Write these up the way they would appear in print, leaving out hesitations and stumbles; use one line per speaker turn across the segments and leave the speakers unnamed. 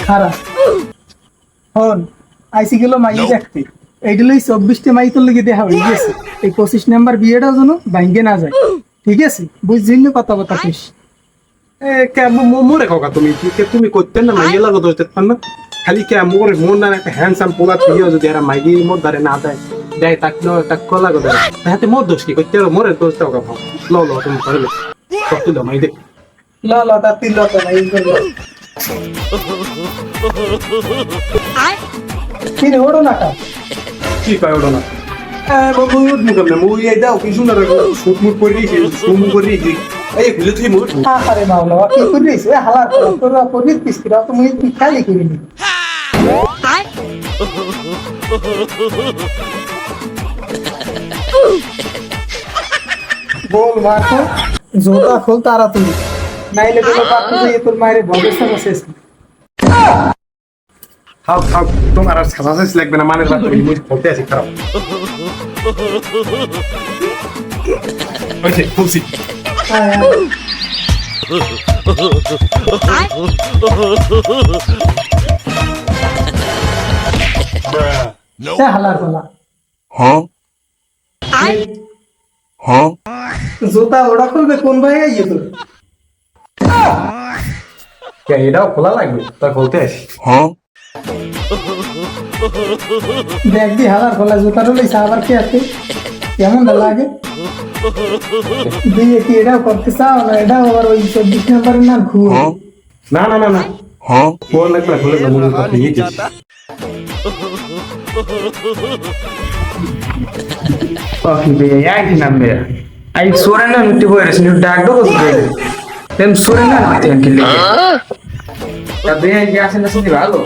খারাপ হন আইসি গেল মাই দেখতে এইগুলো 24টা মাই তোর লেগে দেখা হয়ে গেছে এই 25 নাম্বার বিয়েটাও যেন ভাঙ্গে না যায় ঠিক আছে বুঝছিস না কথা কথা কইস
এ কে মোরে কাকা তুমি তুমি করতেন না মাইয়ে লাগো তো তেত না খালি কে মোরে মন না একটা হ্যান্ডসাম পোলা তুইও যদি এরা মাইগি মোর ধারে না দেয় দেয় তাকলো তাক লাগো দেয় তাতে মোর দোষ কি করতে মোরে দোষ দাও কাকা লো লো তুমি করে লো সব তুই মাই দে
লা লা তা তিল লা মাই গেল কি রে ওড়ো নাটা
কি পায় ওটা না বাবু মুখে মুই এই দাও কি সুন্দর শুট মুট করে দিয়েছি শুট মুট করে দিয়েছি এই খুলে তুই মুট
আরে মাওলা কি করিস এ হালার তোর পরিত পিস্তিরা তুমি কি খালি করিনি বল মারো জোতা খোল তাড়াতাড়ি নাইলে তোর বাপু দিয়ে তোর মায়ের ভবিষ্যৎ শেষ
হাউ হাউ তোমার আর সাজাস লাগবে না মানে লাগবে মুই বলতে আছি খারাপ ওকে খুশি
হালার বলা
Huh? Huh?
জোতা ওটা খুলবে কোন ভাই আইয়ে তোর
কে এটাও খোলা লাগবে তা বলতে আছি
Huh?
দেখ দি হালার বলা জোতা রইছে আবার কি আছে কেমন লাগে দিয়ে কি এটাও করতে চাও না এটাও আবার ওই 24 নাম্বারের নাম খুব
Huh?
না না না না
Huh?
ফোন লাগবে না খুলে মুই কথা নিয়ে গেছি
ओके भैया आई थी ना मेरा आई सोरेना नुटी बोल रहे थे डाक दो बोल रहे थे हम सोरेना नुटी हैं किले तब भैया क्या से नसीब भालो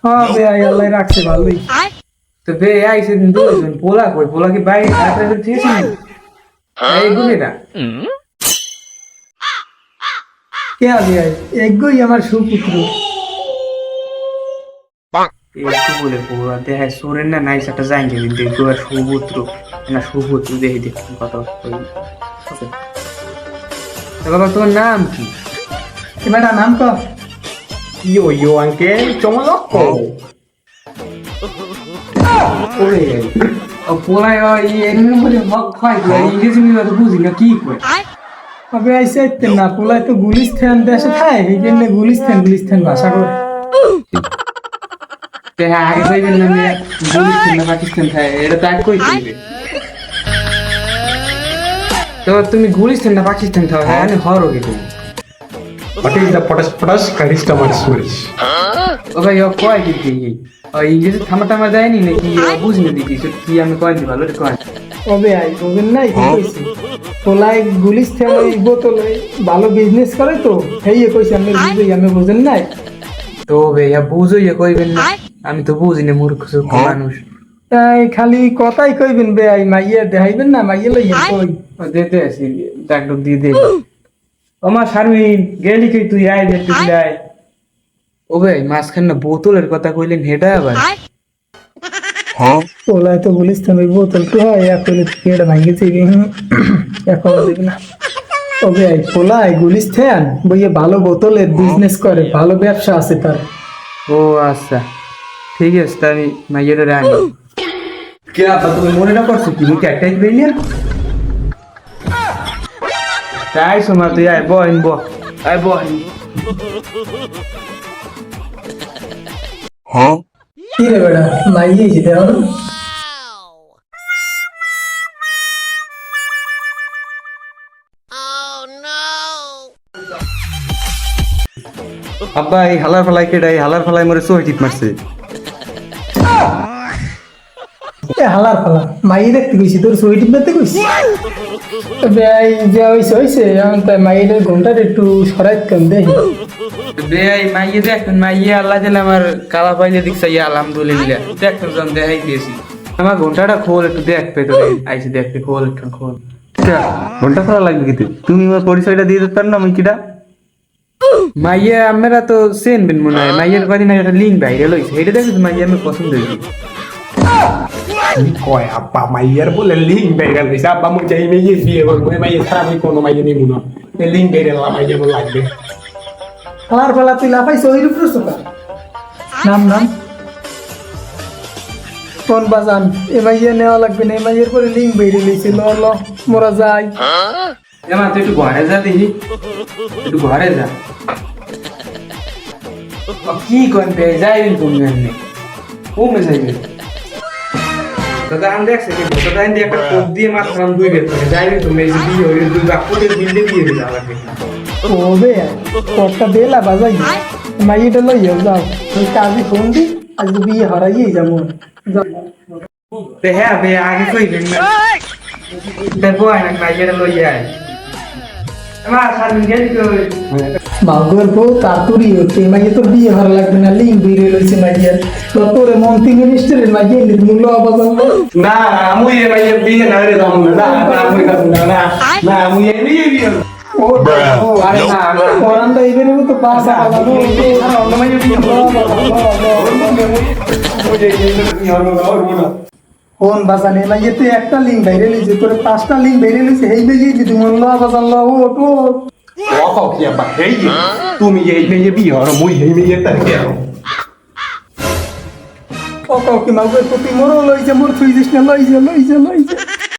হ্যাঁ বে আল্লাহ রাখছে ভালোই
तो भैया आई से दो जन पोला की बाई आता है थी सी आई गुने ना
কে আবে একগই আমার সুপুত্র
একটু বলে পোলা দেখ সোরেনা নাই সেটা যাएंगे দেখো আর সুপুত্র দেখে দেখি কথা ওকে তো বাবা তোর নাম কি
এবার নাম কর
ইয়ো ইয়ো আঙ্কেল চমলক
ওরে ও পোলা এই এমনি বলে মগ খাই ইংরেজি মিলে তো বুঝি না কি কই
আবে আইসে আইতে না পোলাই তো গুলিস্তান দেশে থাকে এই জন্য গুলিস্তান ভাষা করে
ते आगे कोई भी नहीं है गुलिस्तान में पाकिस्तान था এটা তো এক কই দিবে তো তুমি গুলিস্তান না পাকিস্তান থাও হ্যাঁ আমি হর হয়ে তুমি
what is the potash potash কারিস্টামার সুরেশ
ও ভাই ও কয় কি কি ওই ইংরেজি থামাটামা দেয়নি নাকি বুঝি না দেখি কি আমি কয় দি ভালো কয়
কবে আই বলেন নাই কি কইছি পোলাই গুলিস্তান ওই বোতলে ভালো বিজনেস করে তো হেইয়ে কইছি আমি বুঝেন নাই
তো ভাইয়া বুঝো ইয়ে কইবেন না আমি তো বুঝি না মূর্খ মানুষ
তাই খালি কথাই কইবেন বে আই মাইয়া দেখাইবেন না মাইয়া লইয়া কই
দিতে আসি ডাক্তার দিয়ে দে ও মা শারমিন গেলি কই তুই আয় দে তুই আয় ও ভাই মাঝখান না বোতলের কথা কইলেন হেডা আবার
Huh?
পোলাই তো গুলিস্তান ওই বোতল তো হয় এক কইলে কেড়ে ভাঙে যাবে এখন দেখি না ওবে আই পোলাই গুলিস্তান বইয়ে ভালো বোতলের বিজনেস করে ভালো ব্যবসা আছে তার
ও আচ্ছা ঠিক আছে তাই মাইয়ের রানি
কে আপা তুমি
মনে না করছো কি মুখে একটাই বেরিয়ে তাই সময় তুই আয় বহিন আয় বহিন
Huh?
কি রে বেটা মাইয়ে যেতে হবে
আব্বা এই হালার ফলাই কেডাই হালার ফলাই মরে সোই টিপ মারছে
এ হালার ফালা মাইয়ে দেখতে কইছি তোর ছবি টিপতে কইছি তবে এই যে হইছে এখন তাই মাইয়ের ঘন্টার একটু সরাইত কম দেখি
বেয়াই মাইয়ে দেখুন মাইয়ে আল্লাহ দিলে আমার কালা পাইলে দেখছে আলহামদুলিল্লাহ দেখুন জন দেখাই দিয়েছি আমার ঘন্টাটা খোল একটু দেখবে তোরে আইসি দেখতে খোল একটু খোল ঘন্টা খোলা লাগবে কিন্তু তুমি আমার পরিচয়টা দিয়ে দিতে পার না আমি কিটা মাইয়া আমরা তো চেনবেন মনে হয় মাইয়ের কদিন আগে একটা লিঙ্ক বাইরে লইছে এটা দেখো মাইয়া আমি পছন্দ হয়েছি
কি কয় আব্বা মাইয়ার বলে লিঙ্ক বেরিয়ে গেছে আব্বা মুই চাই মেয়ে বিয়ে করবো মাইয়া ছাড়া আমি কোনো মাইয়া নিব না এই লিঙ্ক বেরিয়ে গেলাম মাইয়া আমার লাগবে
আমার বেলা তুই লাফাইছ ওই রূপ রসুকা নাম নাম কোন বাজান এ মাইয়া নেওয়া লাগবে না এ মাইয়ের পরে লিঙ্ক বেরিয়ে লইছে ল ল মোরা যাই
এমা তুই একটু ঘরে যা দেখি একটু ঘরে যা কি করতে যাইবি তুমি এমনি কমে যাইবি দাদা আমি দেখছি কি দাদা আমি একটা কোপ দিয়ে মাত্রাম 2 বের করে যাইবি তুমি এই যে বিয়ে হইলে 2 বাকুদের বিল্ডে দিয়ে দিলা লাগে
ওবে কটা বেলা বাজাই মাইয়াটা লইয়া যাও তুই কাজী ফোন দি আজ বিয়ে হারাইয়ে যাবো
তে হ্যাঁ বে আগে কইবেন না দেখো আইনা মাইয়াটা লইয়া আয় আমার সামনে গেলি কই
বাবুর বউ তাড়াতাড়ি হচ্ছে মাইয়া তোর বিয়ে হারা লাগবে না লিঙ্ক বেরিয়ে লইছে মাইয়ার তোর মন্ত্রী মিনিস্টারের মাইয়া নির্মূল্য আবাস
না মুই এ মাইয়া বিয়ে না রে দাম না না মুই কাজ না না না মুই এ বিয়ে বিয়ে
ও
আরে না
কোরআনটা এইবারে তো পাস আলাদা
অন্য মাইয়া বিয়ে
ফোন বাজানে মাইয়া তুই একটা লিঙ্ক বাইরে লইছে তোর 5টা লিঙ্ক বাইরে লইছে হেই বেজি যদি মন বাজান ল ও তো
ও কও কি আব্বা হেই তুমি এই মেয়ে বিয়ে হর মুই এই মেয়ে তার কে
ও কি মাগো তুই মোর লইছে মোর তুই দিস না লইছে